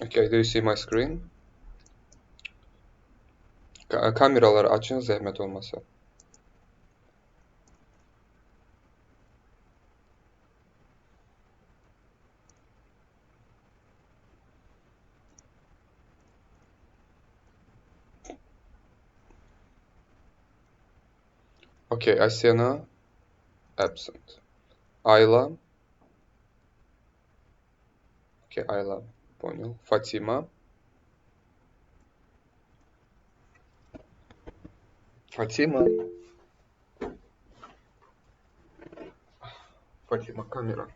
Okay, do you see my screen? Kameraları açın zahmet olmasa. Okay, Asyana absent. Ayla. Okay, Ayla. Понял. Fatima. Fatima. Фатима, камера.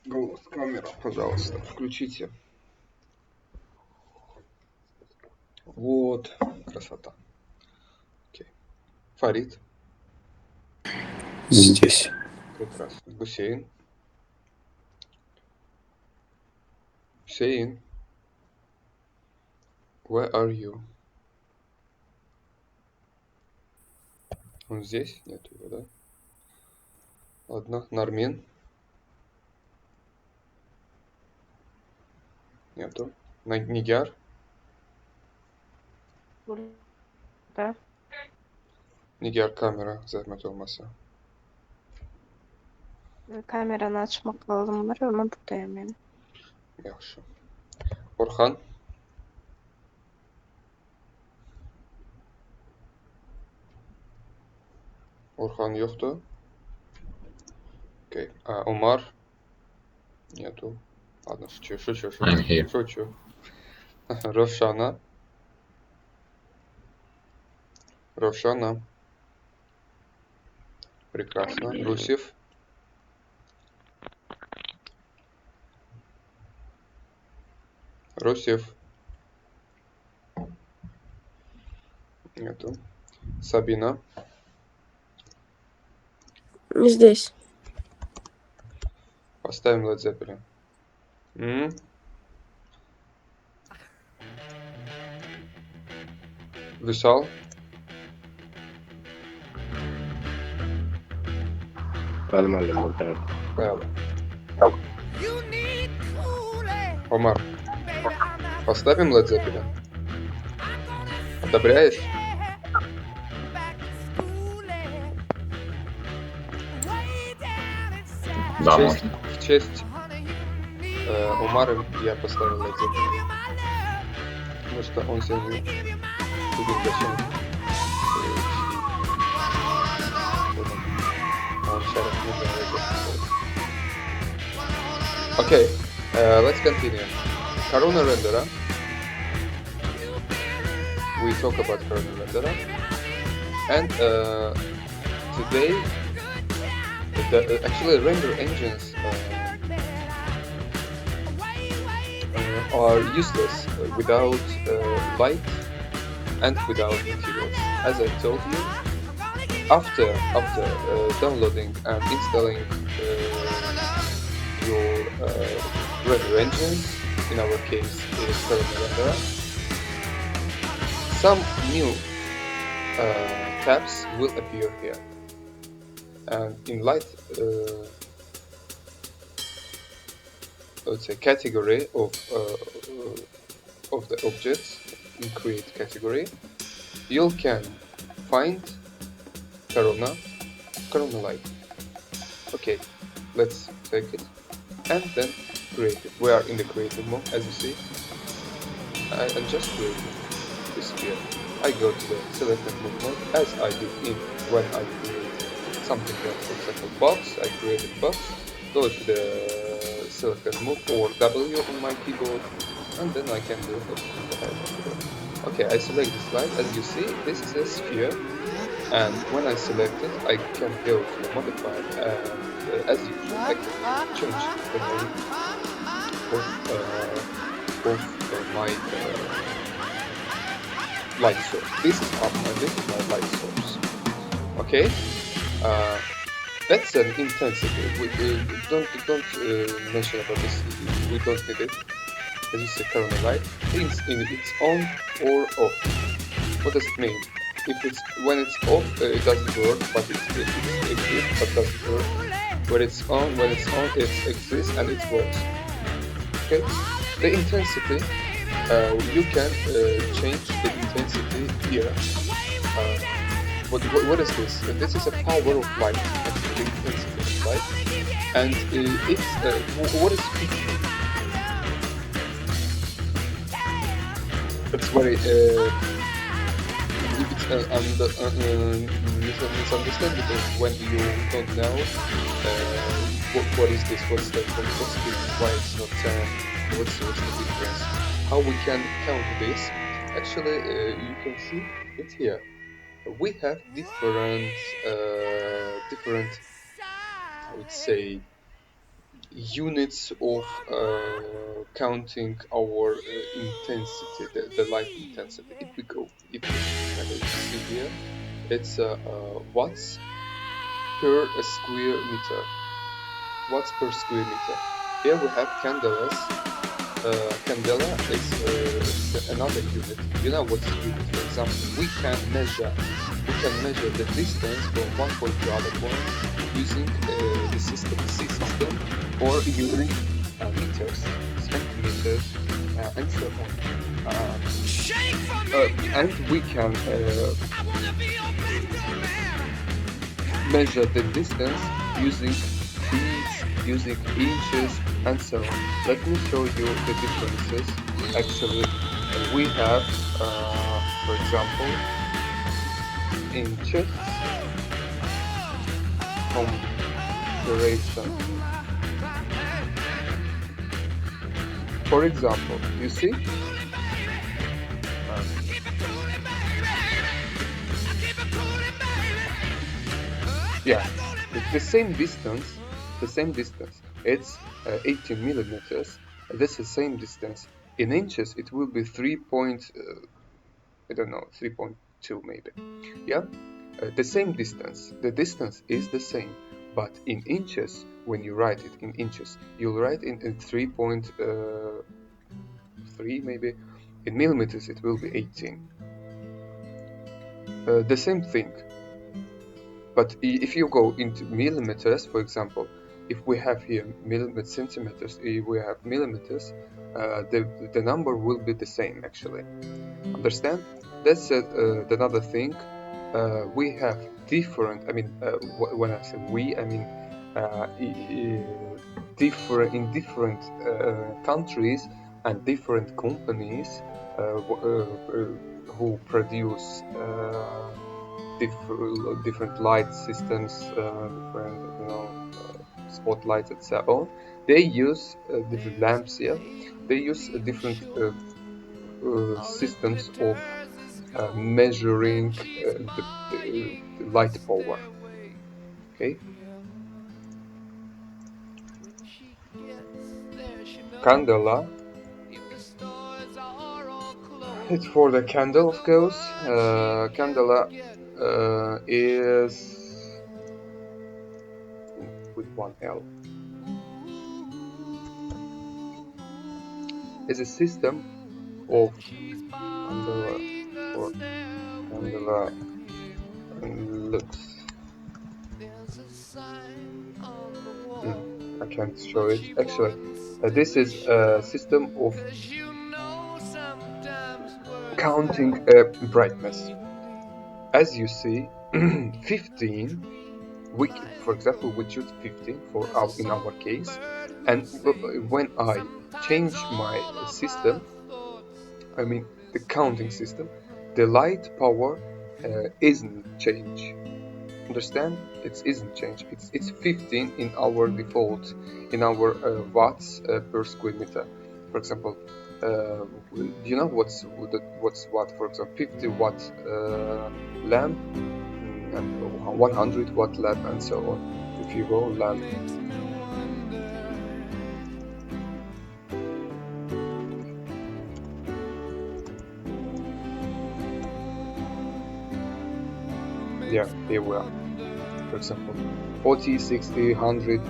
Голос, камера, пожалуйста, включите. Вот, красота. Окей. Фарид. Здесь. Прекрасно. Гусейн. Hussein. Where are you? Он здесь? Нет его, да? Ладно. Нармин. Нету. Нигяр. Burada. Nigər kamera zəhmət olmasa. Kameranı açmak lazım var ama buradayım yani. Yaxşı. Orxan. Orxan yoxdur. Okay. Omar. Нету. Ладно, шучу. I'm here. Шучу. Ровшана. Ровшана. Прекрасно. Русев. Русев. Нету. Сабина. Здесь. Поставим Led Zeppelin. Vüsal. Bəli müəllim, buradayım. Bəli. Omar. Поставим Led Zeppelin. Одобряешь? Да, можно. В честь Умара я поставил Led Zeppelin. Потому что он сегодня будет гостем. Он шарит Led Zeppelin. Okay, let's continue. Karuna Rendera. We talk about Karuna Rendera. And today, actually render engines are useless without light and without materials. As I told you, after downloading and installing your render engine, in our case is Karuna Rendera, some new tabs will appear here, and in light let's say category of the objects in create category, you can find Karuna Light. Okay, let's take it and then create it. We are in the creative mode, as you see. I'm just creating this here. I go to the selected mode as I did when I create something else. For example, box. I created box. Go to the selected move or W on my keyboard, and then I can do what I want to do. Okay, I select this slide. As you see, this is a sphere, and when I select it, I can go to the modify, and as usual, I can change the name of my light source. This is my light source. Okay, that's an intensity. We don't mention about this. We don't need it. As you see, Karuna Light is in its on or off. What does it mean? If it's when it's off, it doesn't work, but it exists, but doesn't work. When it's on, it exists and it works. Okay, the intensity, you can change the intensity here. What is this? This is a power of light, actually, the intensity of light. And what is 50? It's very misunderstandable when you don't know what is this, what's the why it's not 10, what's the difference, how we can count this. Actually, you can see it here. We have different, I would say, units of counting our intensity, the light intensity. If we see here, it's watts per square meter. Watts per square meter. Here we have candelas. Candela is another unit. You know what's unit? For example, we can measure the distance from one point to other point using the system, C system, or using meters, centimeters, and so on. And we can measure the distance using feet, using inches, and so on. Let me show you the differences. Actually, we have, for example, inches comparison. For example, you see? Yeah, it's the same distance. It's 18 millimeters. This is the same distance. In inches, it will be 3.2 maybe. Yeah, the same distance. The distance is the same, but in inches, when you write it in inches, you'll write in 3.3 maybe. In millimeters, it will be 18. The same thing. But if you go into millimeters, for example, if we have here centimeters, if we have millimeters, the number will be the same actually. Understand? That's another thing. We have different. I mean, when I say we, I mean different countries and different companies who produce. Different light systems, different spotlights, and so on. They use different lamps here. They use different systems of measuring the light power. Okay. Candela. It's for the candle, of course. Candela is with one L. Is a system of candela and lux. I can't show it. Actually, this is a system of counting brightness. As you see, 15. For example, we choose 15 in our case, and when I change my system, I mean the counting system, the light power isn't change. Understand? It isn't change. It's 15 in our default, in our watts per square meter. For example, you know what's watt? For example, 50 watt lamp. And 100 watt lamp, and so on. If you go lamp, yeah, here we are. For example, 40, 60, 100.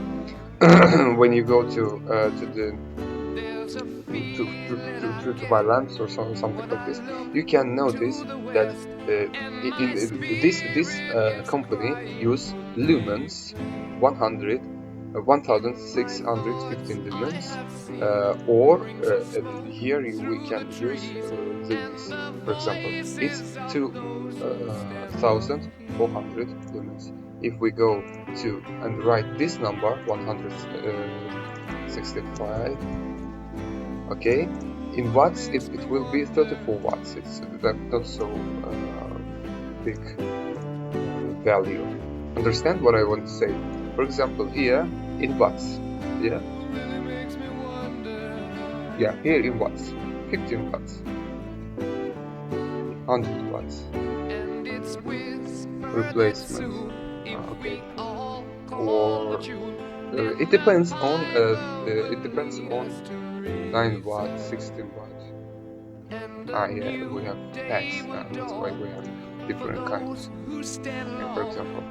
When you go to buy lamps or something like this, you can notice that this company use lumens 100 1615 lumens, or here we can use this. For example, it's 2400 lumens. If we go to and write this number 165, okay, in watts it will be 34 watts. It's not so big value. Understand what I want to say? For example, here in watts, yeah, here in watts, 15 watts, 100 watts, replacement, okay, or it depends on 9 watts, 16 watts. Yeah, we have packs, that's why we have different kinds. For example,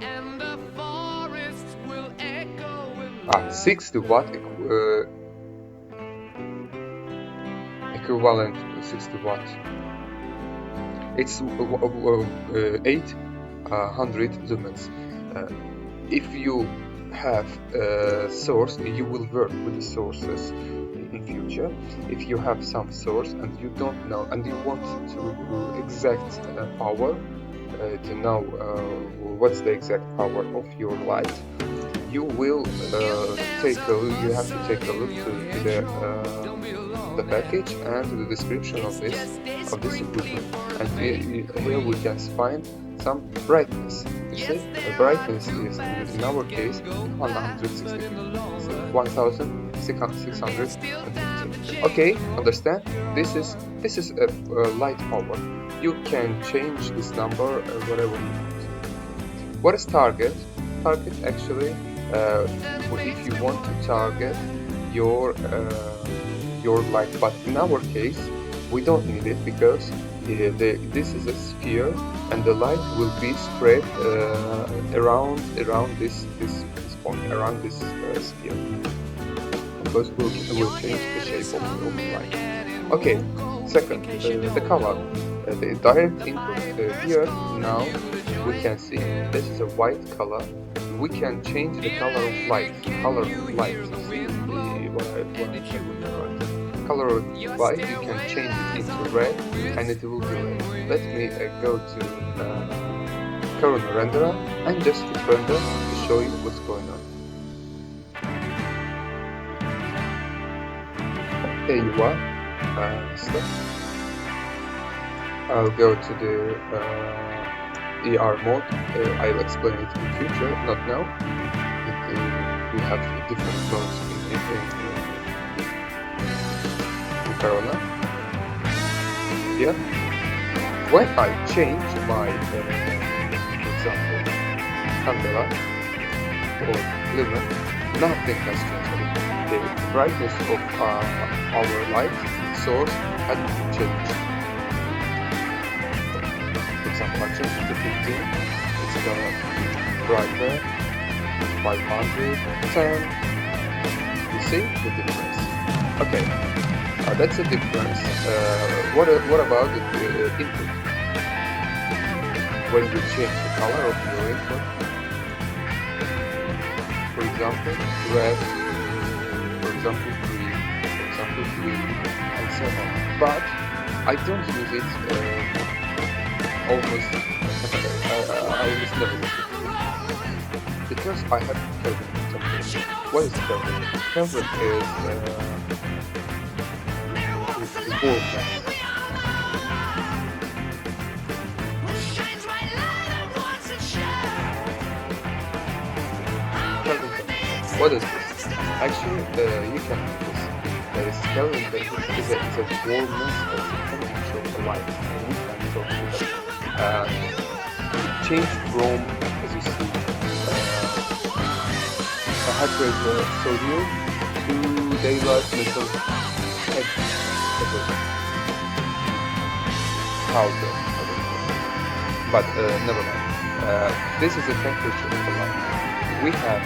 60 watt equivalent 60 watt. It's 800 lumens. If you have a source, you will work with the sources in future. If you have some source and you don't know and you want to exact power, to know what's the exact power of your light, you will you have to take a look to the package and to the description of this equipment, and here we can find some brightness. You see, the brightness is in our case 1650. Okay, understand? This is a light power. You can change this number whatever you want. What is target? Target actually, if you want to target your light, but in our case we don't need it because this is a sphere and the light will be spread around this point, around this sphere, because we'll change the shape of the light. Okay, second, the color, the direct input here. Now we can see this is a white color. We can change the color of light. See color of light, you can change it into red and it will be red. Let me go to Corona renderer and just hit render to show you what's going on. Here you are. Stop. I'll go to the ER mode. I'll explain it in future, not now. We have different modes in Corona. Yeah. When I change my, for example, candela or lumen, nothing has changed. The brightness of our light source hasn't changed. For example, I change it to 15. It's gonna be brighter. 510. You see the difference? Okay. That's a difference. What about the input? When you change the color of your input, for example, red, for example, green, and so on. But I don't use it almost. I almost never use it because I have Kelvin temperature. What is Kelvin? Kelvin is what is this? Actually, you can do this. There is Kelvin temperature is a warmness of the temperature of the light, and we can talk about it. Change from, as you see, a high-grade sodium to daylight metal powder. But never mind. This is the temperature of the light. We have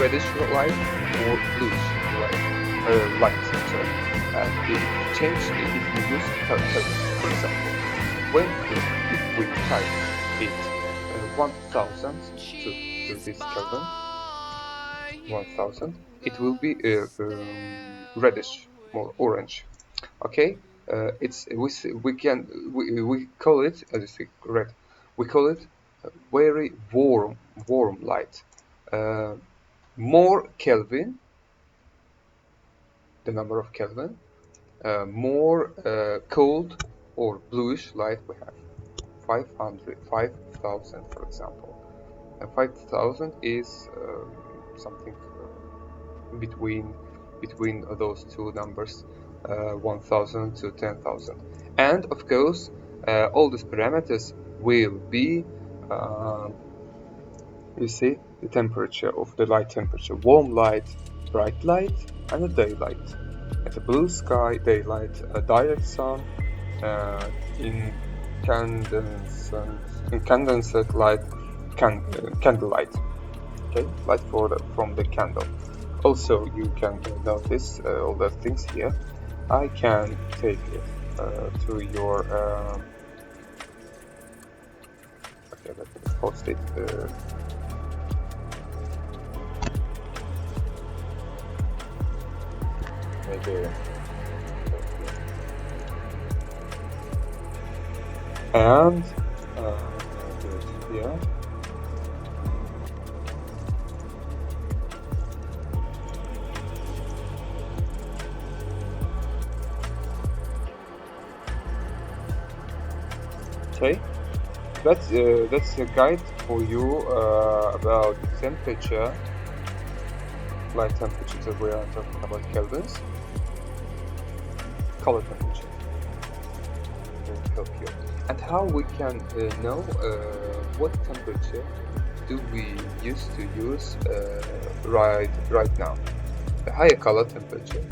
reddish light or bluish light. Sorry. It changes if you use Kelvin. For example, if we type it 1000 to this Kelvin, 1000, it will be reddish, more orange. Okay, it's we call it, as you see, red. We call it very warm light. More Kelvin, the number of Kelvin, more cold or bluish light we have 5000, for example, and 5000 is something between those two numbers, 1000 to 10,000. And of course all these parameters will be you see the temperature of the light temperature: warm light, bright light, and a daylight. At a blue sky, daylight, a direct sun, incandescent light, candlelight. Okay, light from the candle. Also, you can notice all the things here. I can take it to your. Okay, let me post it. Maybe. And do it here. Okay, that's a guide for you about the temperature, light temperature that we are talking about, kelvins. Color temperature will help you, and how we can know what temperature do we used to use right now. The higher color temperature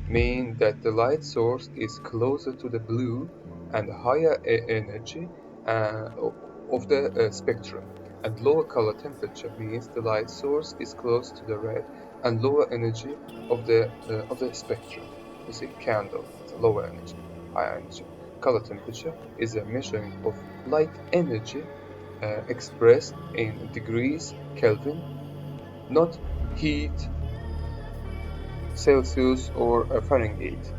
mean that the light source is closer to the blue and higher energy of the spectrum, and lower color temperature means the light source is close to the red and lower energy of the spectrum. You see, candle, it's lower energy, higher energy. Color temperature is a measuring of light energy expressed in degrees Kelvin, not heat, Celsius or Fahrenheit.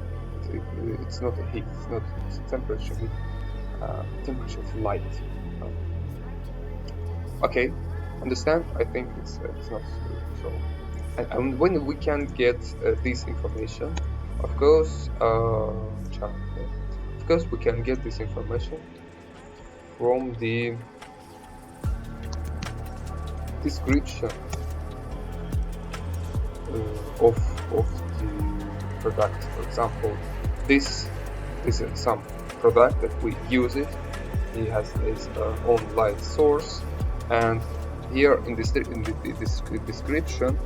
It's not a heat, it's not temperature heat, temperature of light. Okay, understand? I think it's not so. And when we can get this information, of course, we can get this information from the description of the product. For example, this is some product that we use it. It has its own light source, and here in the description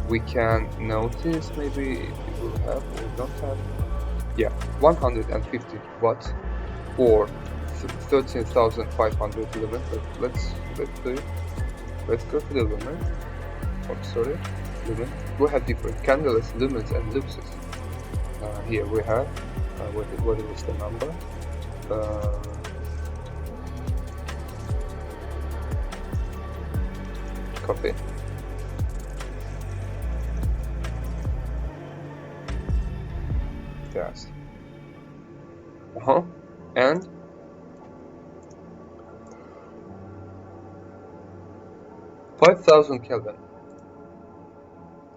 we can notice maybe it will have or not have. Yeah, 150 watts or 13,500 lumen. Let's do it. Let's go to the lumen. Oh, sorry, lumen. We have different candles, lumens, and luxes. Here we have what is the number? Copy. Yes. And $5,000 Kelvin.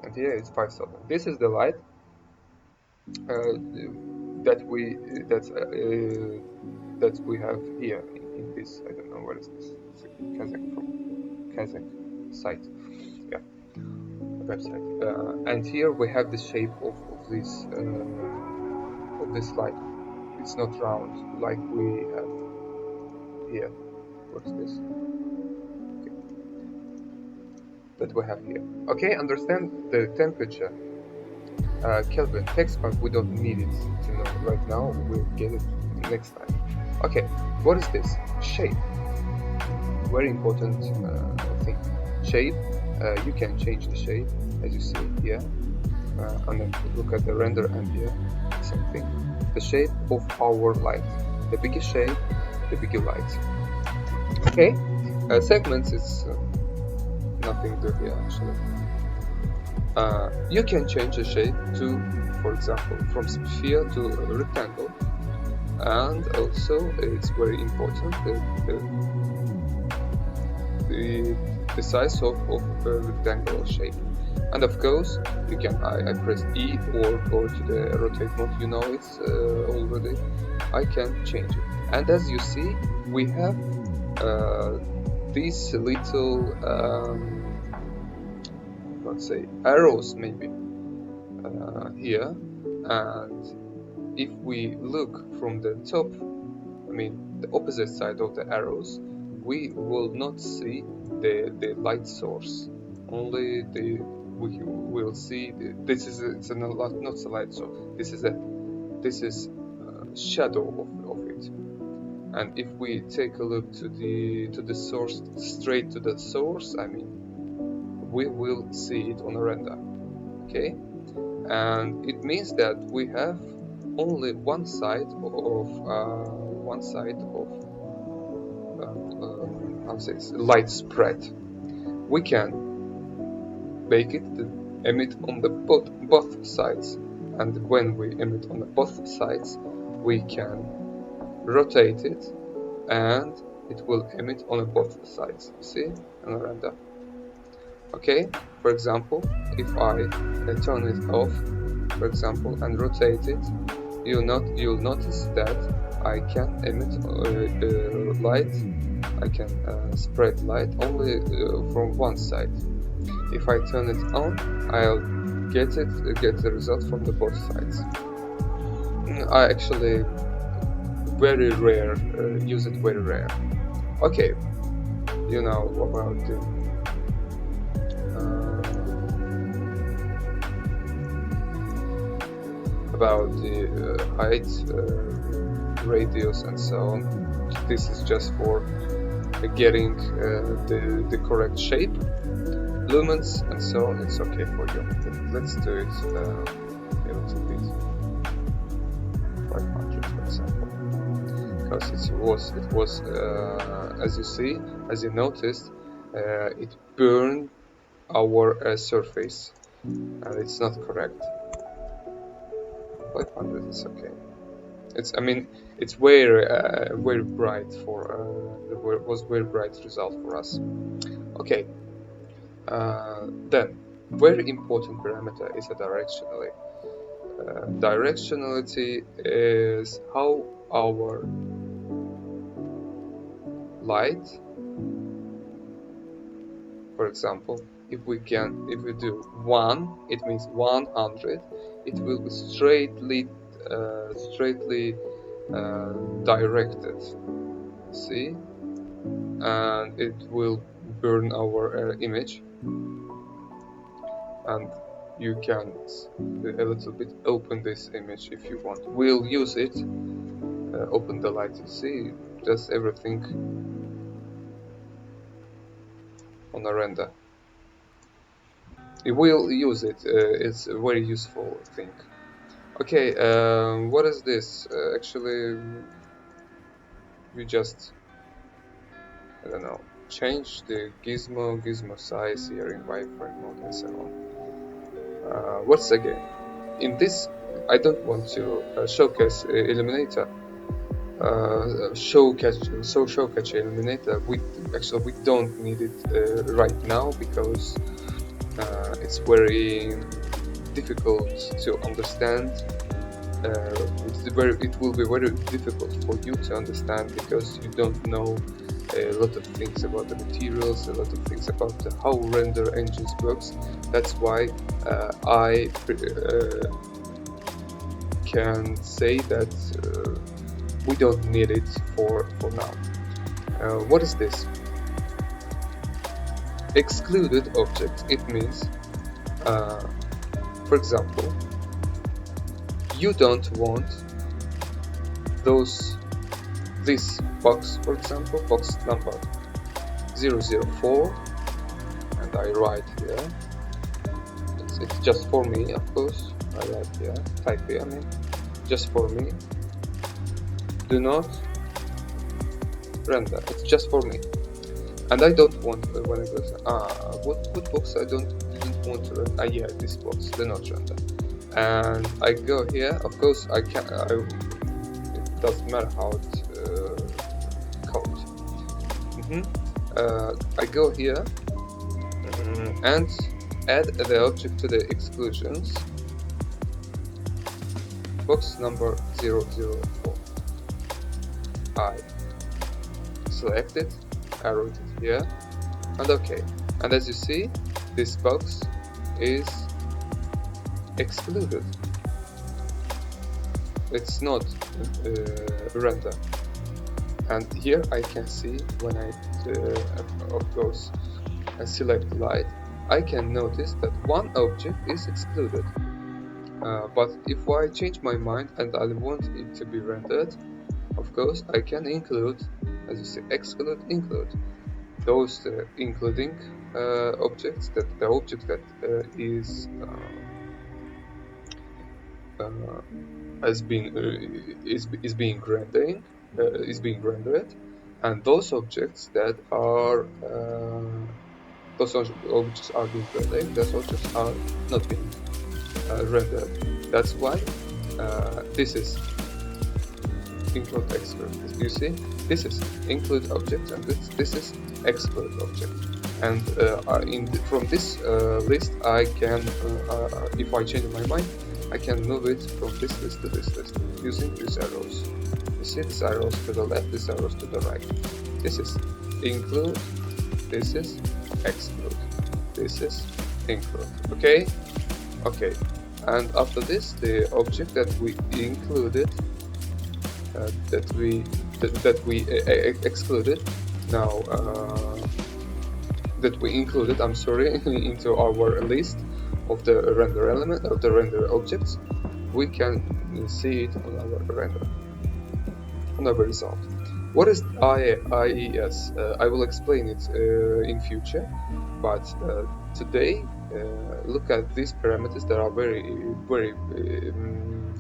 And here is 5,000. This is the light that we have here in this. I don't know what is this. It's a Kazakh site. Yeah, website. And here we have the shape of this light. It's not round like we have here. What is this? Okay. That we have here. Okay, understand the temperature. Kelvin, text part, we don't need it to know right now. We'll get it next time. Okay, what is this? Shape. Very important thing. Shape. You can change the shape as you see here. And then look at the render and here, same thing. The shape of our light. The bigger shape, the bigger light. Okay, segments is nothing to do here actually. You can change the shape to, for example, from sphere to a rectangle, and also it's very important the size of a rectangular shape. And of course, you can I press E or go to the rotate mode. You know it's already. I can change it, and as you see, we have these little let's say arrows maybe here, and if we look from the top, I mean the opposite side of the arrows, we will not see the light source. Only we will see this is it's not a light source. This is a shadow of it. And if we take a look to the source, straight to the source, I mean, we will see it on a render. Okay, and it means that we have only one side of how to say it, light spread. We can make it emit on the both sides, and when we emit on the both sides, we can rotate it, and it will emit on both sides. See, on a render. Okay, for example, if I turn it off, for example, and rotate it, you'll notice that I can emit light. I can spread light only from one side. If I turn it on, I'll get the result from the both sides. I actually very rare use it very rare. Okay, you know about the height, radius, and so on. This is just for getting the correct shape, lumens, and so on. It's okay for you. Let's do it a little bit. 500, for example, because it was as you noticed, it burned our surface, and it's not correct. 500 is okay. I mean, it's very bright was very bright result for us. Okay. Then, very important parameter is a directionality. Directionality is how our light, for example, if we do 1, it means 100. It will be straightly directed. See, and it will burn our image. And you can a little bit open this image if you want. We'll use it. Open the light. You see, just everything on a render. We will use it. It's a very useful thing. Okay, what is this? Actually, we just, I don't know, change the gizmo size here in wireframe mode and so on. Once again, in this, I don't want to showcase Illuminator. Showcase Illuminator. We don't need it right now because it's very difficult to understand. It will be very difficult for you to understand because you don't know a lot of things about the materials, a lot of things about how render engines works. That's why I can say that we don't need it for now. What is this? Excluded object. It means, for example, you don't want this box, for example, box number 004, and I write here. It's just for me, of course. I write here, type here, I mean, just for me. Do not render. It's just for me, and I don't want when it goes. What box I didn't want to render. Yeah, this box, do not render. And I go here. Of course, it doesn't matter how it code. I go here and add the object to the exclusions. Box number 004. I select it, I wrote it here, and OK. And as you see, this box is excluded. It's not render. And here I can see when I, of course, select light, I can notice that one object is excluded. But if I change my mind and I want it to be rendered, of course I can include, as you see, exclude, include those including objects, that the object that is being rendered, and those objects that are those objects are being rendered, those objects are not being rendered. That's why this is include exclude. You see, this is include object, and this is exclude object. And from this list, I can, if I change my mind, I can move it from this list to this list using these arrows. You see, these arrows to the left, these arrows to the right. This is include, this is exclude, this is include. Okay. And after this, the object that we included, that we excluded, now that we included, I'm sorry, into our list of the render element, of the render objects, we can see it on our render, on our result. What is IES? I will explain it in future, but today look at these parameters that are very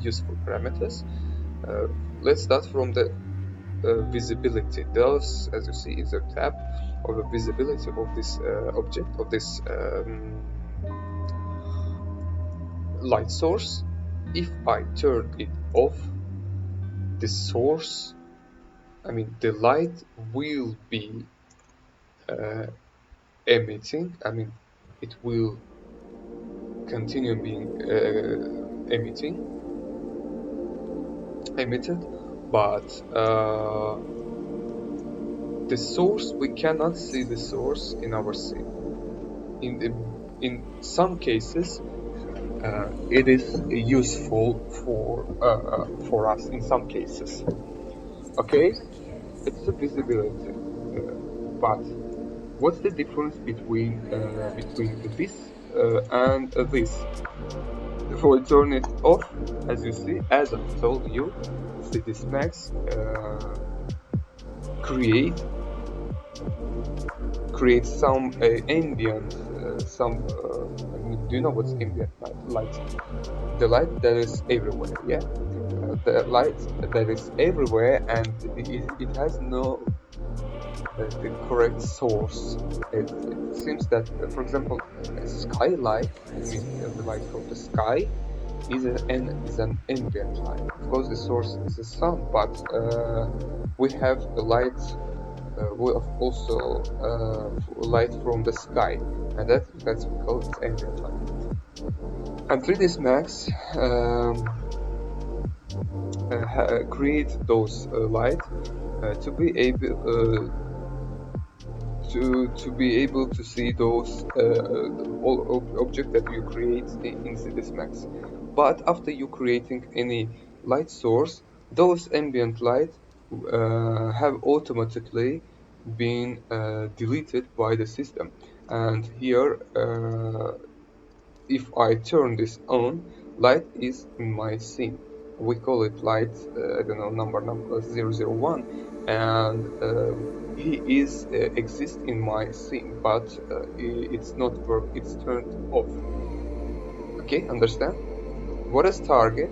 useful parameters. Let's start from the visibility. Those, as you see, is a tab of the visibility of this object, of this light source. If I turn it off, the source, I mean the light will be emitting, I mean it will continue being emitted, but the source, we cannot see the source in our scene. In some cases it is useful for us in some cases. Okay, it's a visibility, but what's the difference between this and this? If I turn it off, as you see, as I told you, Cities Max create some ambient, I mean, do you know what's ambient light? The light that is everywhere, yeah? The light that is everywhere, and it has no the correct source. It seems that, for example, skylight, I mean, the light from the sky, is an ambient light. Of course, the source is the sun, but we have the light. We have also light from the sky, and that's we call it ambient light. And 3ds Max create those light to be able to see those all objects that you create in 3ds Max. But after you creating any light source, those ambient light have automatically been deleted by the system. And here, if I turn this on, light is in my scene. We call it light, I don't know, number 001, and he is exists in my scene, but it's not work. It's turned off. Okay, understand? What is target?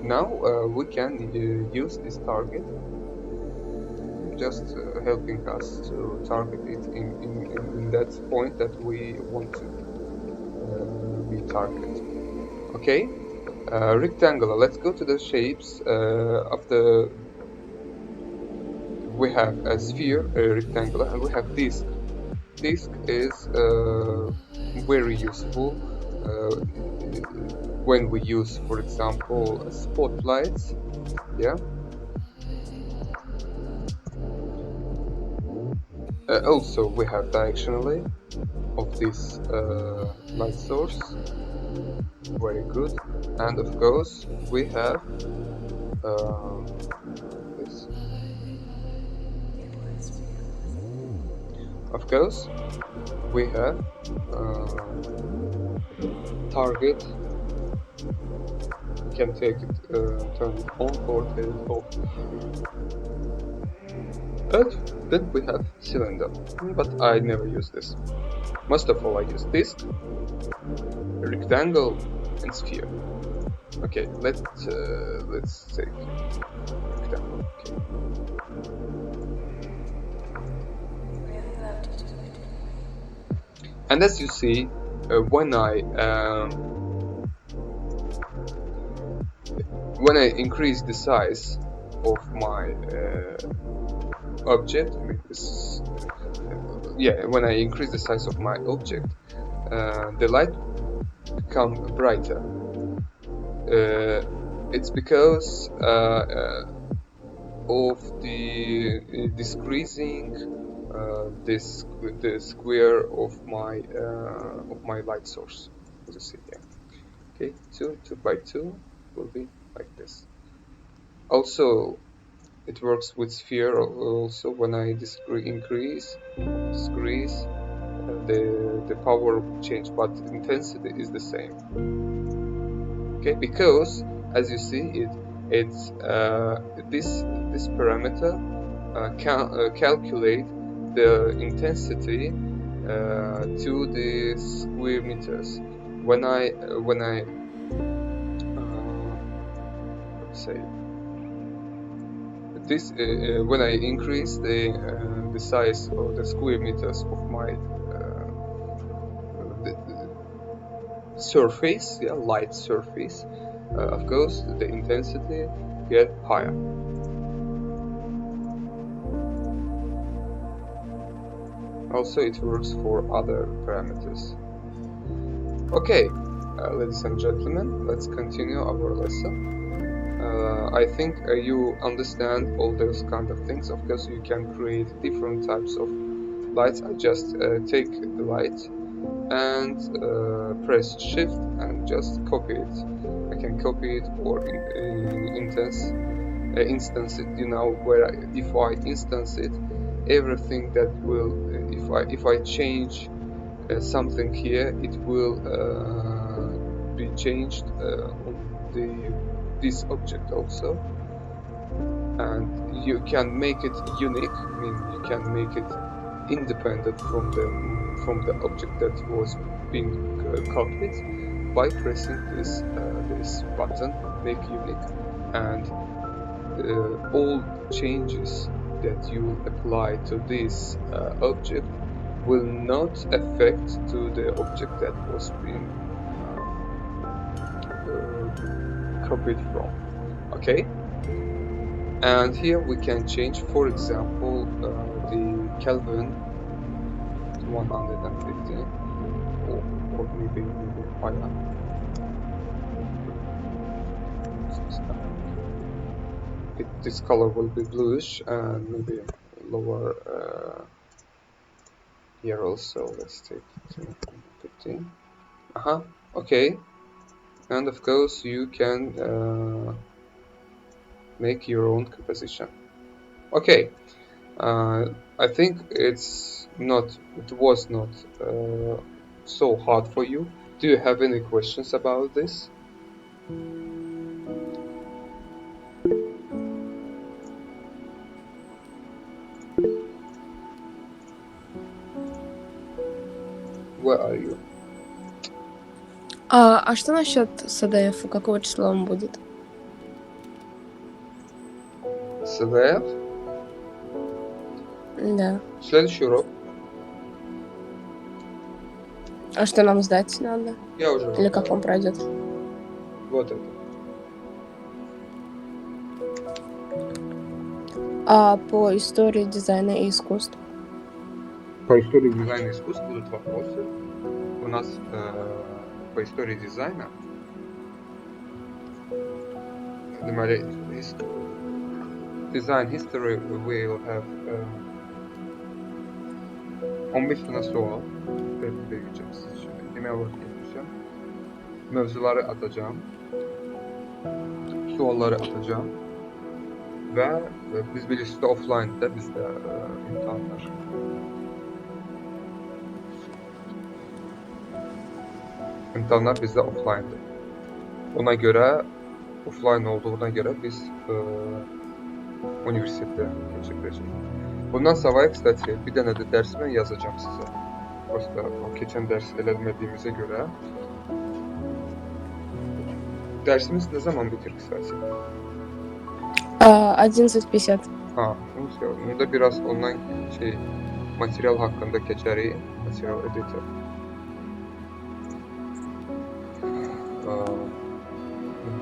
Now we can use this target, just helping us to target it in that point that we want to we target. Okay, rectangular. Let's go to the shapes of the. We have a sphere, a rectangular, and we have disk. Disk is very useful when we use, for example, spotlights. Yeah. Also, we have diagonally of this light source. Very good. And of course, we have this. Of course, we have target. You can take it, turn it on or turn it off. And then we have cylinder, but I never use this. Most of all, I use disk, rectangle, and sphere. Okay, let's take rectangle. Okay. And as you see, when I increase the size of my object, when I increase the size of my object, the light become brighter. It's because of the decreasing the square of my light source. As you see here. Okay, 2 by 2 will be like this. Also, it works with sphere also when I decrease the power will change, but intensity is the same. Okay, because as you see it's this parameter can calculate the intensity to the square meters. When I let's say this when I increase the size of the square meters of my the surface, light surface, of course the intensity get higher. Also, it works for other parameters. Okay, ladies and gentlemen, let's continue our lesson. I think you understand all those kind of things. Of course, you can create different types of lights. I just take the light and press shift and just copy it. I can copy it or instance it, where if I instance it, everything that will if I change something here, it will be changed on this object also, and you can make it unique. I mean, you can make it independent from the object that was being copied by pressing this button, make unique, and all changes that you apply to this object will not affect to the object that was being copied from. Okay, and here we can change, for example, the Kelvin to 150 or maybe higher. This color will be bluish and maybe lower here also. Let's take 15. Okay, and of course you can make your own composition. Okay, I think it was not so hard for you. Do you have any questions about this? Where are you? А что насчет СДФ? Какого числа он будет? СДФ? Да. Следующий урок. А что нам сдать надо? Я уже Или как он пройдет? Вот это. А по истории дизайна и искусства? По истории дизайна и искусства будут вопросы. У нас по истории дизайна design history will have 15 tane sual vereceğim size şimdi. Yemeğe vakit geçeceğim. Mevzuları atacağım. Sualları atacağım. Ve biz bilirsiniz de offline'da bizde imtihanlar. İmtihanlar bizde offline'dır. Ona göre offline olduğuna göre biz üniversitede geçireceğiz. Bundan sonra kısaca bir tane de dersimi yazacağım size. Başta o geçen ders eləmədiyimizə görə. Dersimiz ne zaman bitir kısaca? 11:50. Ha, onda biraz ondan materyal hakkında geçerik. Material editor.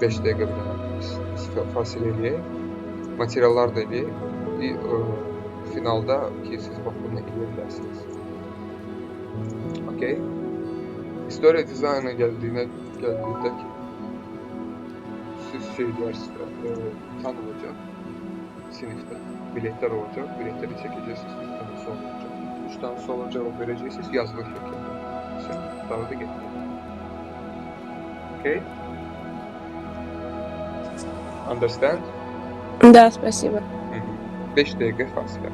5 dəqiqə bir fasil eləyək. Materiallar da eləyək. Finalda ki siz bax bunu eləyə bilərsiniz. Okay. Historia dizaynına gəldikdə ki siz dersdə imtahan olacaq. Sinifdə biletlər olacaq. Biletləri çəkəcəksiniz. 3 tane sual olacaq. 3 tane sual cavab verəcəksiniz yazılı şəkildə. Daha da getməyək. Okay? Understand? Да, спасибо. 5 dəqiqə fasilə.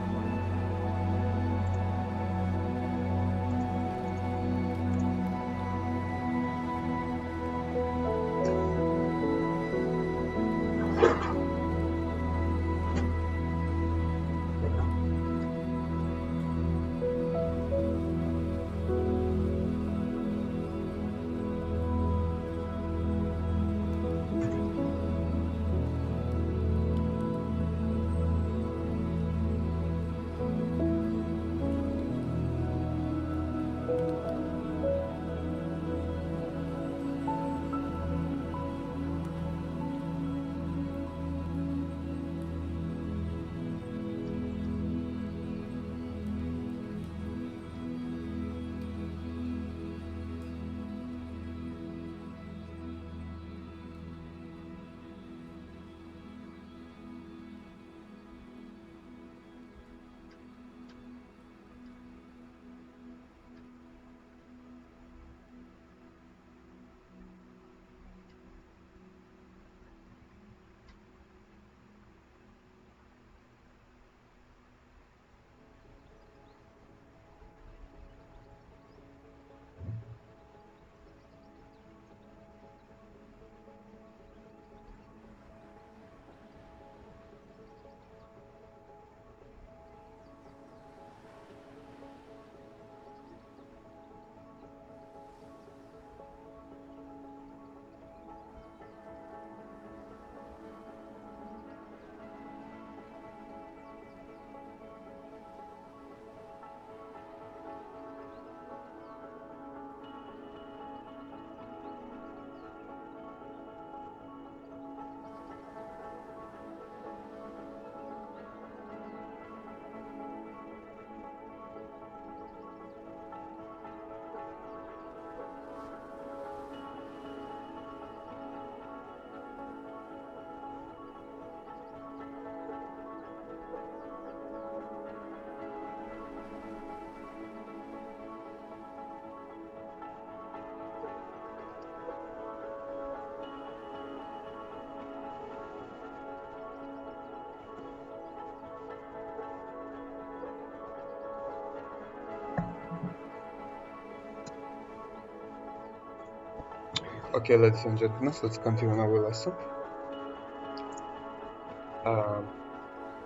Okay, ladies and gentlemen, let's continue our lesson.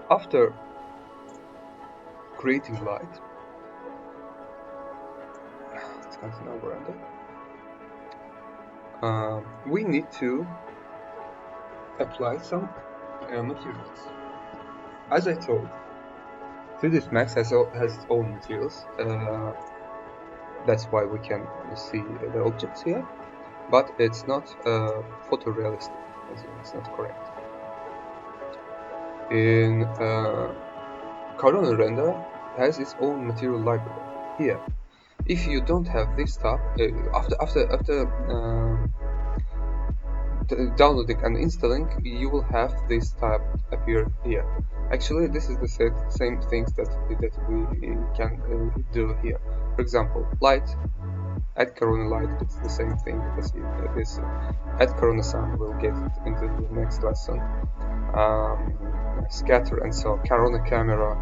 After creating light, let's continue our render. We need to apply some materials. As I told, 3ds Max has its own materials. That's why we can see the objects here, but it's not photorealistic. It's not correct. In Corona Render has its own material library here. If you don't have this tab, after downloading and installing, you will have this tab appear here. Actually, this is the same things that we can do here. For example, light, add Corona light, it's the same thing as this. Add Corona sound, we'll get it into the next lesson. Scatter and so on. Corona camera,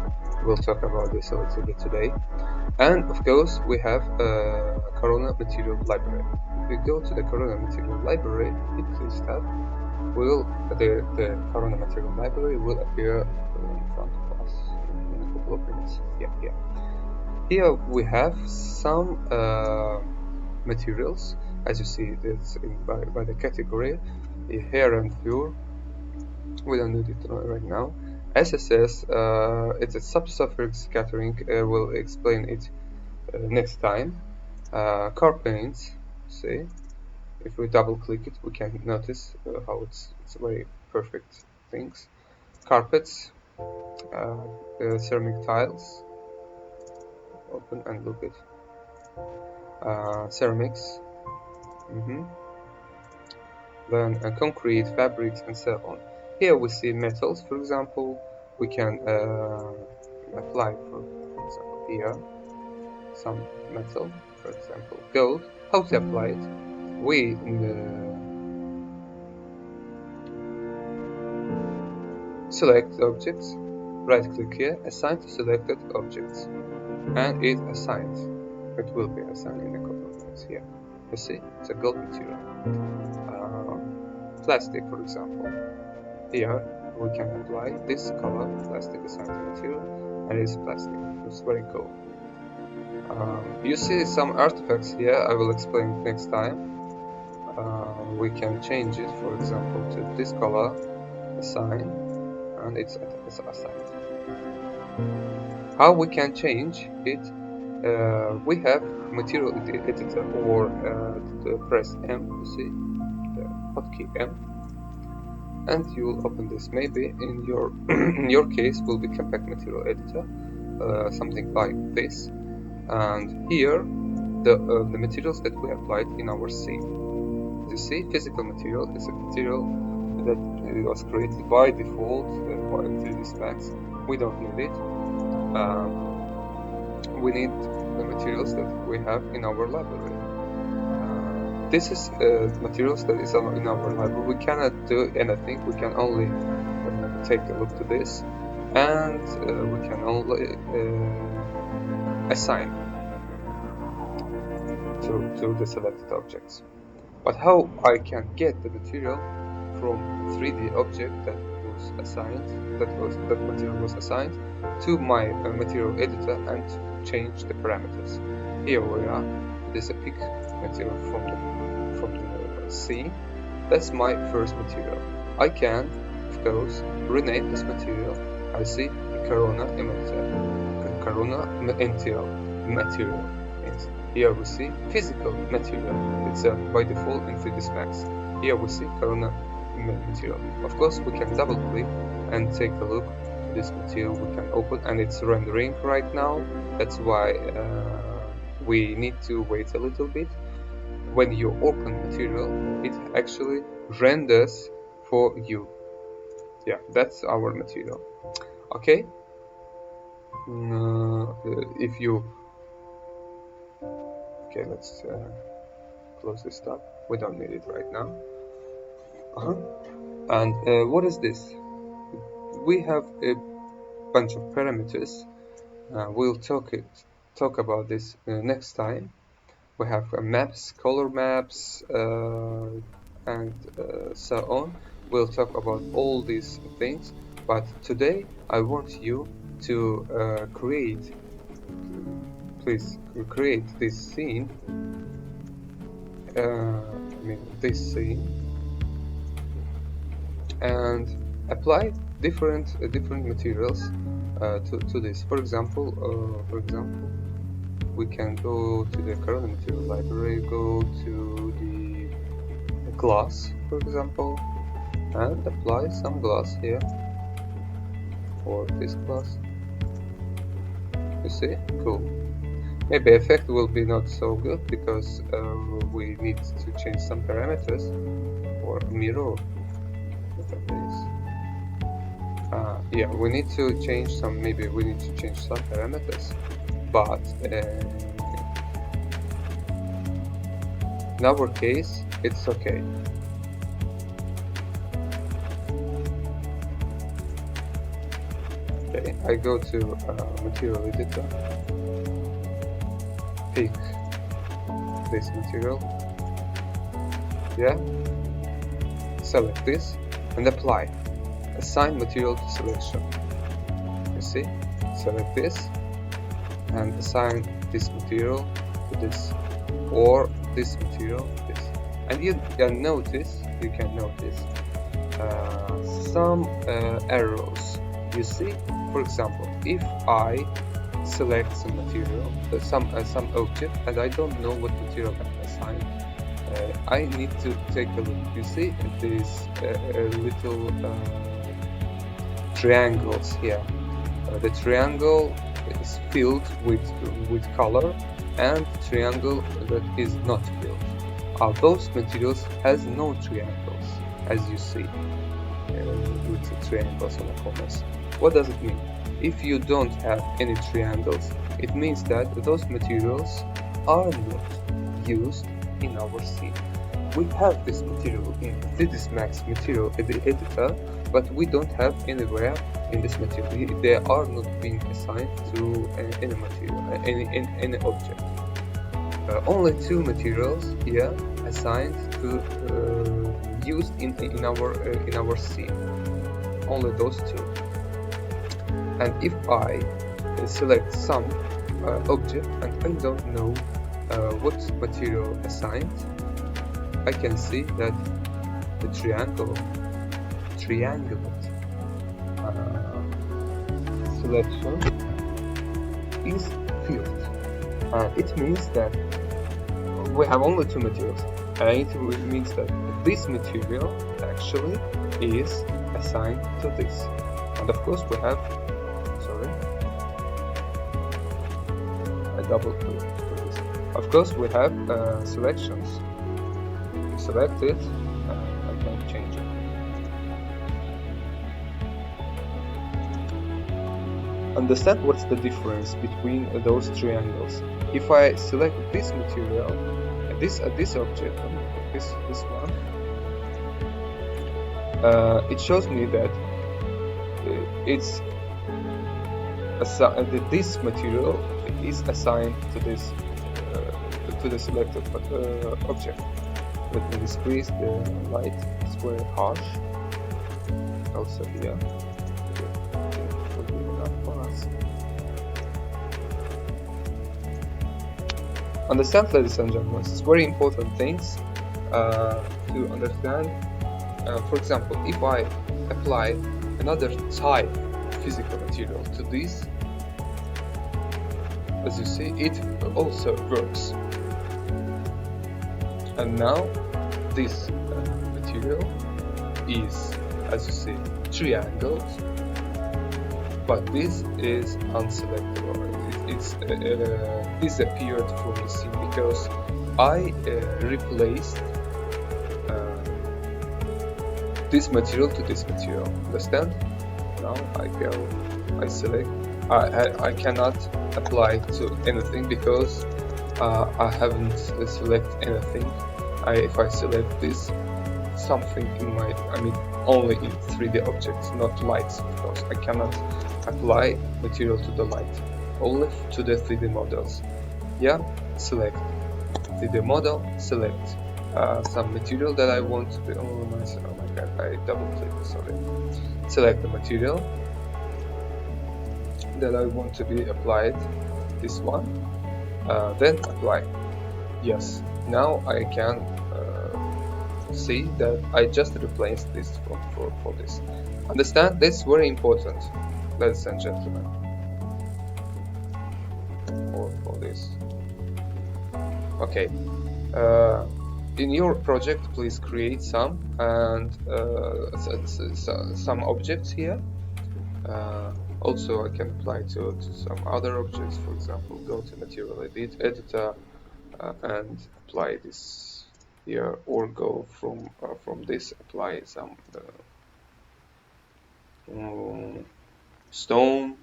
we'll talk about this a little bit today. And of course, we have Corona material library. If we go to the Corona material library, hit this tab, the Corona material library will appear in front of us in a couple of minutes. Yeah. Here we have some materials, as you see, it's by the category. Here and pure, we don't need it right now. SSS, it's a sub-surface scattering. We'll explain it next time. Car paints, see, if we double click it, we can notice how it's very perfect things. Carpets, ceramic tiles, open and look at ceramics, then concrete, fabrics, and so on. Here we see metals, for example. We can apply, for example, here some metal, for example, gold. How to apply it? We select objects, right click here, assign to selected objects, and it assigns. It will be assigned in a couple of minutes here. You see, it's a gold material. Plastic, for example. Here we can apply this color, plastic assigned to material, and it's plastic. It's very cool. You see some artifacts here, I will explain next time. We can change it, for example, to this color, assign, and it's assigned. How we can change it? We have material editor, or press M, you see, the hotkey M, and you will open this. Maybe in your case will be compact material editor, something like this. And here the materials that we applied in our scene. You see, physical material is a material that was created by default by 3D Specs. We don't need it. We need the materials that we have in our library. This is materials that is in our library. We cannot do anything. We can only take a look to this, and we can only assign to the selected objects. But how I can get the material from 3D object that was assigned, that material was assigned, to my material editor and change the parameters. Here we are. This is a pick material from the scene. That's my first material. I can, of course, rename this material. I see Corona emitter, Corona material. Here we see physical material. It's by default in 3D Specs. Here we see Corona material. Of course, we can double click and take a look at this material. We can open, and it's rendering right now. That's why we need to wait a little bit. When you open material, it actually renders for you. Yeah, that's our material. Okay. If you Okay, let's close this tab. We don't need it right now. And what is this? We have a bunch of parameters. We'll talk about this next time. We have maps, color maps, and so on. We'll talk about all these things. But today I want you to create this scene. This scene, and apply different materials to this. For example, we can go to the Corona material library, go to the glass, for example, and apply some glass here for this glass. You see? Cool. Maybe effect will be not so good because we need to change some parameters for mirror. Yeah, we need to change some. Maybe we need to change some parameters, but in our case, it's okay. Okay, I go to material editor, pick this material, yeah, select this and apply. Assign material to selection. You see, select this and assign this material to this, or this material to this. And you can notice some arrows. You see, for example, if I select some material, some object, and I don't know what material I'm assigned, I need to take a look. You see these little triangles here. The triangle is filled with color, and triangle that is not filled. Those materials has no triangles, as you see with the triangles on the corners. What does it mean? If you don't have any triangles, it means that those materials are not used in our scene. We have this material in 3ds Max material editor, but we don't have anywhere in this material. They are not being assigned to any material, any object. Only 2 materials here assigned to used in our scene. Only those 2. And if I select some object and I don't know what material assigned, I can see that the triangle selection is filled. It means that we have only 2 materials, and it means that this material actually is assigned to this. And of course we have, double click for this. Of course we have selections. Select it, I can change it. Understand what's the difference between those triangles. If I select this material, this object, this one, it shows me that it's this material is assigned to this to the selected object. Let me decrease the light. It's very harsh. Also here, it will be enough for us. Understand, ladies and gentlemen, it's very important things to understand. For example, if I apply another type of physical material to this, as you see, it also works. And now this material is, as you see, triangles, but this is unselectable. It's disappeared from the scene because I replaced this material to this material. Understand? Now I select. I cannot apply to anything because I haven't selected anything. If I select this, something in my, only in 3D objects, not lights, because I cannot apply material to the light, only to the 3D models. Yeah, select 3D model, select some material that I want to be. Oh my god, I double clicked, sorry. Select the material that I want to be applied, this one, then apply. Yes, now I can see that I just replaced this for this. Understand? This is very important, ladies and gentlemen. For this. Okay. In your project, please create some and some objects here. Also, I can apply to some other objects. For example, go to Material Editor and apply this here, or go from this, apply some stone.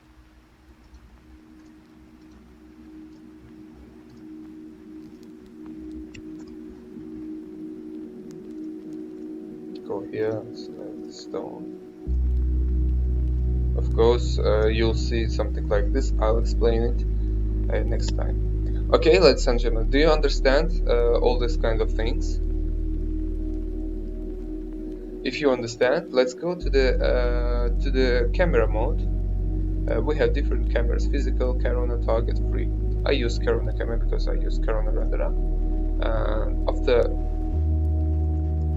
Go here, stone. Of course, you'll see something like this. I'll explain it next time. Okay, ladies and gentlemen, do you understand all these kind of things? If you understand, let's go to the camera mode. We have different cameras: physical, Corona, target, free. I use Corona camera because I use Corona renderer. After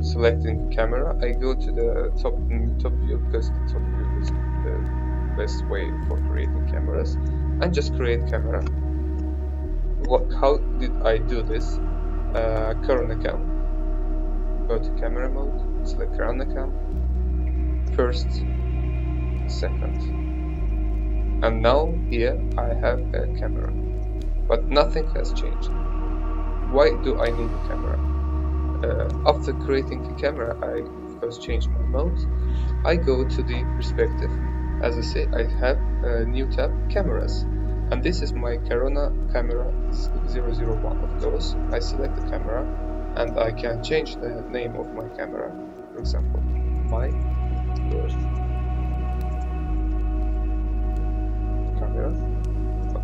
selecting camera, I go to the top view, because the top view is the best way for creating cameras, and just create camera. How did I do this? Corona cam. Go to camera mode, select Corona cam, first, second, and now here I have a camera, but nothing has changed. Why do I need a camera? After creating a camera, I of course change my mode. I go to the perspective. As I said, I have a new tab, cameras, and this is my Corona camera 001. Of course, I select the camera, and I can change the name of my camera. For example, my first camera.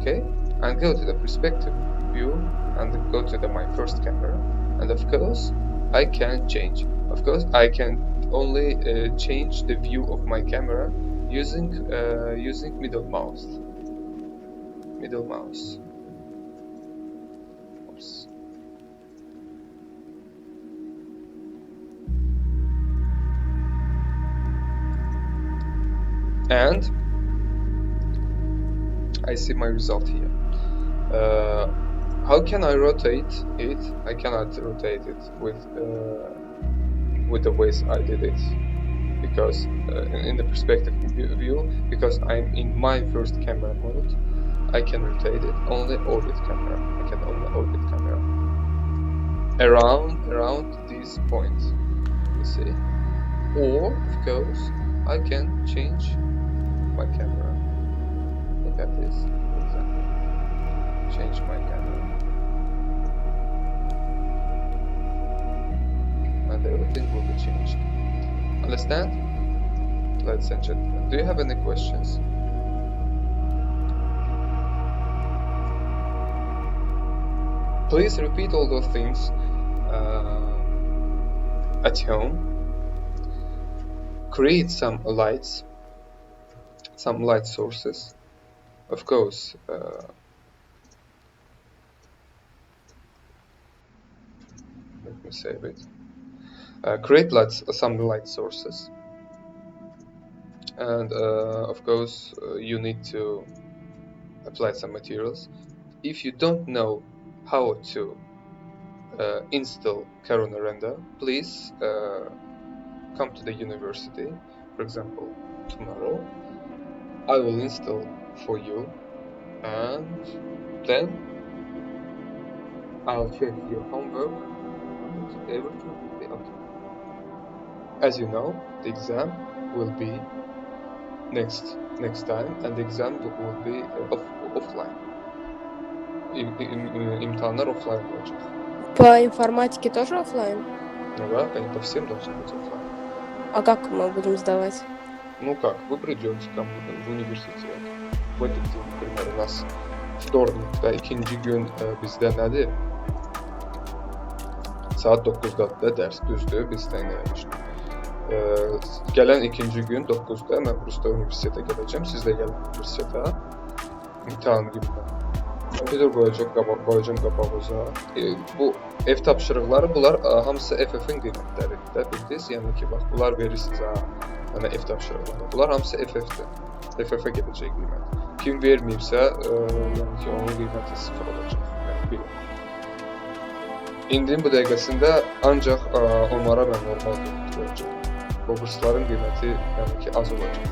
Okay, and go to the perspective view and go to my first camera, and of course I can change. Of course, I can only change the view of my camera using middle mouse. Oops. And I see my result here. How can I rotate it? I cannot rotate it with the ways I did it, because in the perspective view, because I'm in my first camera mode, I can rotate it only orbit camera. I can only orbit camera around this point. You see, or of course I can change my camera. Look at this, for example. Change my camera, and everything will be changed. Understand? Ladies and gentlemen, do you have any questions? Please repeat all those things at home. Create some lights, some light sources. Of course, let me save it. Create some light sources, and of course you need to apply some materials. If you don't know how to install Corona render, please come to the university. For example, tomorrow I will install for you, and then I'll check your homework and everything will be okay. As you know, the exam will be next time, and the exam will be offline. Имтиханlar offline olacak. По информатике тоже оффлайн? Ну да, они по всем должны быть offline. А как мы будем сдавать? Ну как, вы придете ко мне в университет. В этот день, например, у нас вторник'da ikinci gün bizdə nədir? Saat 9'da dərs, düzdür, biz təyin eləmişdik. Gələn ikinci gün 9'da mən Rusda universitetə gələcəm, siz də gəlin universitetə. İmtahan günündə. Kompüter qoyacam qabağınıza. Bu ev tapşırıqları, bunlar hamısı FF-in qiymətləridir də, bildiniz? Yəni ki, bax, bunlar verirsiniz ha, mənə ev tapşırıqları. Bunlar hamısı FF-dir. FF-ə gedəcək qiymət. kim verməyibsə, yəni ki, onun qiyməti 0 olacaq. Yəni, bilin. İndinin bu dəqiqəsində ancaq onlara mən normal qiymət qoyacağım. Robursların qiyməti yəni ki, az olacaq.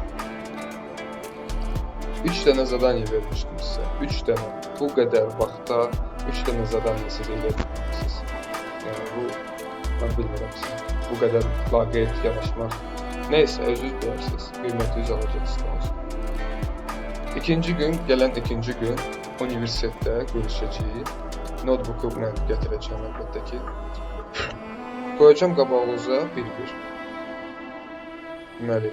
3 dənə zadaniya vermişdim sizə. 3 dənə. Bu qədər vaxtda 3 dənə zadaniya siz eləyə bilməlisiniz. Yəni bu, mən bilmirəm sizə. Bu qədər laqeyd yanaşmaq. Neysə, özünüz bilərsiniz. Qiymətiniz alacaqsınız. Gələn ikinci gün universitetdə görüşəcəyik. Notebooku mən gətirəcəm əlbəttə ki. Qoyacam qabağınıza bir-bir. Deməli,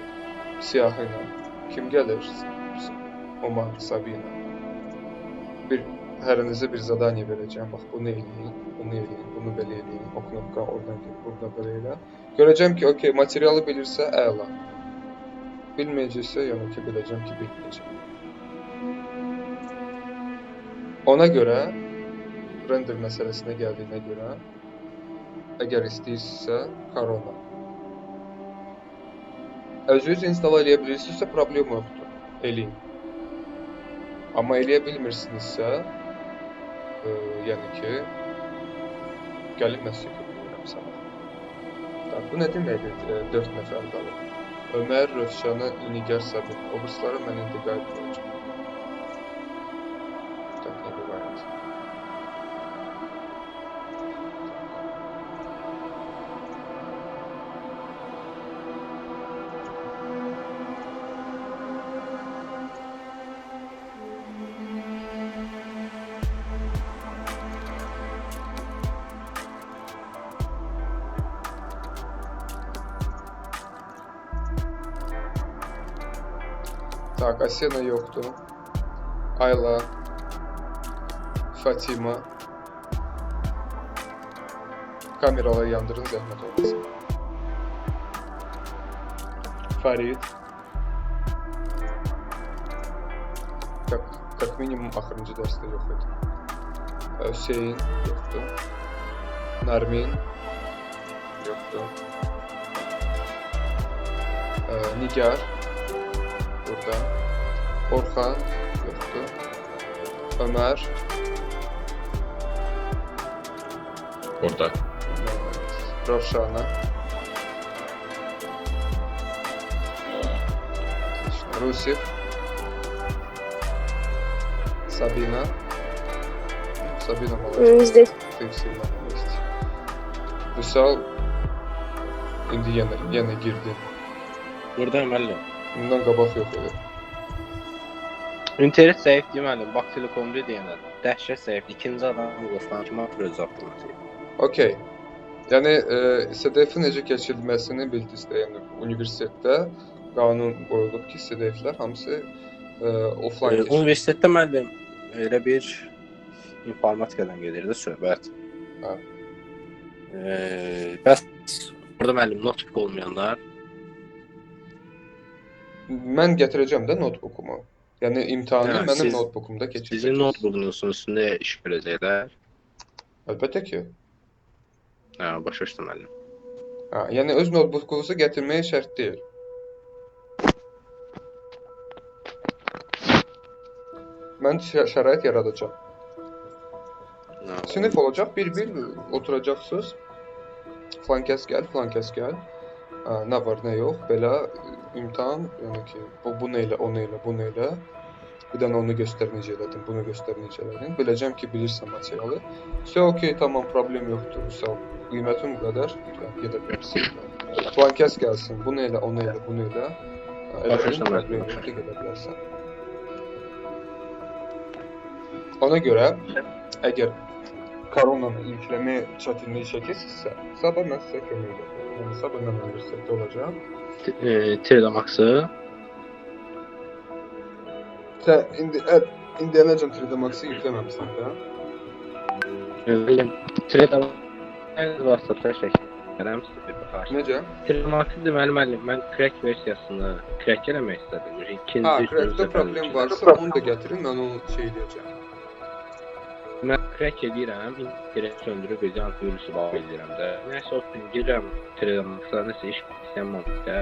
siyahı ilə kim gəlir? Omar, Sabina. Hərinizə bir zadaniya verəcəm. Bax, bunu eləyin, bunu belə eləyin. O knopka oradan gel, burada belə elə. Görəcəm ki, okey, materialı bilirsə, əla. Bilməyəcəksə, yəni ki, biləcəm ki, bilməyəcəm. Ona görə, render məsələsinə gəldiyinə görə, əgər istəyirsinizsə, Corona. Özünüz install eləyə bilirsinizsə, problem yoxdur. Eləyin. Amma eləyə bilmirsinizsə, yəni ki, gəlib məsələ görürəm sana. Bu nə deməkdir? 4 nəfər qalıb. Ömər, Rövşanı, Nigar, Sabit. Obrislara mən indi qayıt qoyacağım. Tak, nə bu variant. Tak, Asena yoxdur. Ayla, Fatima. Kameraları yandırın, zəhmət olmasın. Farid. Как minimum axırıncı dərsdə yox idi. Hüseyin yoxdur. Narmin yoxdur. Nigar burada. Orxan yoxdur. Ömər Orada. Ravşana. Rusif. Sabina. Sabina молодец. Здесь. Ты всегда на месте. Vüsal indi yenə girdi. Buradayım müəllim. Bundan qabaq yox idi. İnternet zəif deyim müəllim. Bax telekomda deyənlər. Dəhşət zəif. İkinci adam qostan kimi atır öz avtomatik. Okey. Yəni SDF-in necə keçirilməsini bildiniz də, yəni universitetdə qanun qoyulub ki, SDF-lər hamısı offline keçirilir. Universitetdə müəllim elə bir informatikadan gedirdi söhbət. Hə. Bəs orada müəllim notebook olmayanlar Mən gətirəcəm də notebookumu. Yəni imtahanı Hə, mənim siz- notebookumda keçirəcəm. sizin notebookunuzun üstündə iş görəcəklər. Əlbəttə ki. Hə, başa düşdüm müəllim. Hə, yəni öz notebookunuzu gətirməyə şərt deyil. Mən şərait yaradacağam. Hə, Sinif olacaq, bir-bir oturacaqsınız. Falan kəs gəl. Nə var, nə yox. Belə imtahan, yəni ki, bu nə ilə, o nə ilə, bu nə ilə. Bir dənə onu göstər necə elədin, bunu göstər necə elədin. Biləcəm ki, bilirsən materialı. Okey, tamam, problem yoxdur. Qiymətim bu qədər, gedə bilərsən. Falan kəs gəlsin, bu nə ilə, o nə ilə, bu nə ilə. Başa Problem yoxdur, gedə bilərsən. Ona görə, əgər koronanı yükləmə çətinliyi çəkirsinizsə, sabah mən sizə kömək edəcəm. Yəni, sabah mən universitetdə olacağam. Telemaxı Sən indiyənəcən 3D Max-ı yükləməmisən də. müəllim Telemaxı vasitəsilə çəkirəm sizə bir baxar. Necə? Telemaxı deməli müəllim mən crack versiyasını crack eləmək istədim. İkinci Crackdə problem varsa, onu da gətirin, mən onu şey edəcəm. Mən crack edirəm, internet söndürüb bir antivirusu bağlı edirəm də. Nəysə o gün girirəm Telemax'a nəsə iş istəyən mantıqda.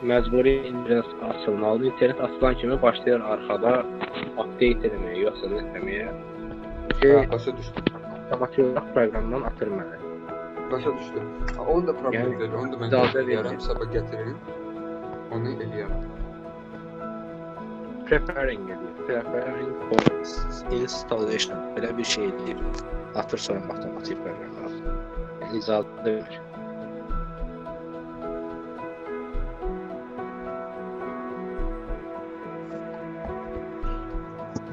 Məcburi internet açılmalıdır. İnternet açılan kimi başlayır arxada update eləməyə, yoxsa nə etməyə. Ha, başa düşdüm. Avtomatik olaraq proqramdan atır məni. Başa düşdüm. Ha, onun da problem Yəni, deyil. Onu da mən icazə eləyərəm, vermir. sabah gətirin. Onu eləyərəm. Preparing edir. Preparing for installation. Belə bir şey deyir. Atır sonra avtomatik proqramdan. Yəni icazə verir.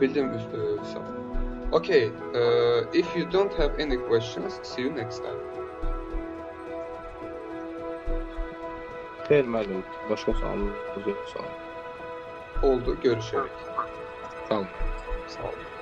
Bildim Vüsal. Okay, if you don't have any questions, see you next time. Xeyr müəllim, başqa sualınız yoxsa? Oldu, görüşerek. Sağ olun. Sağ olun.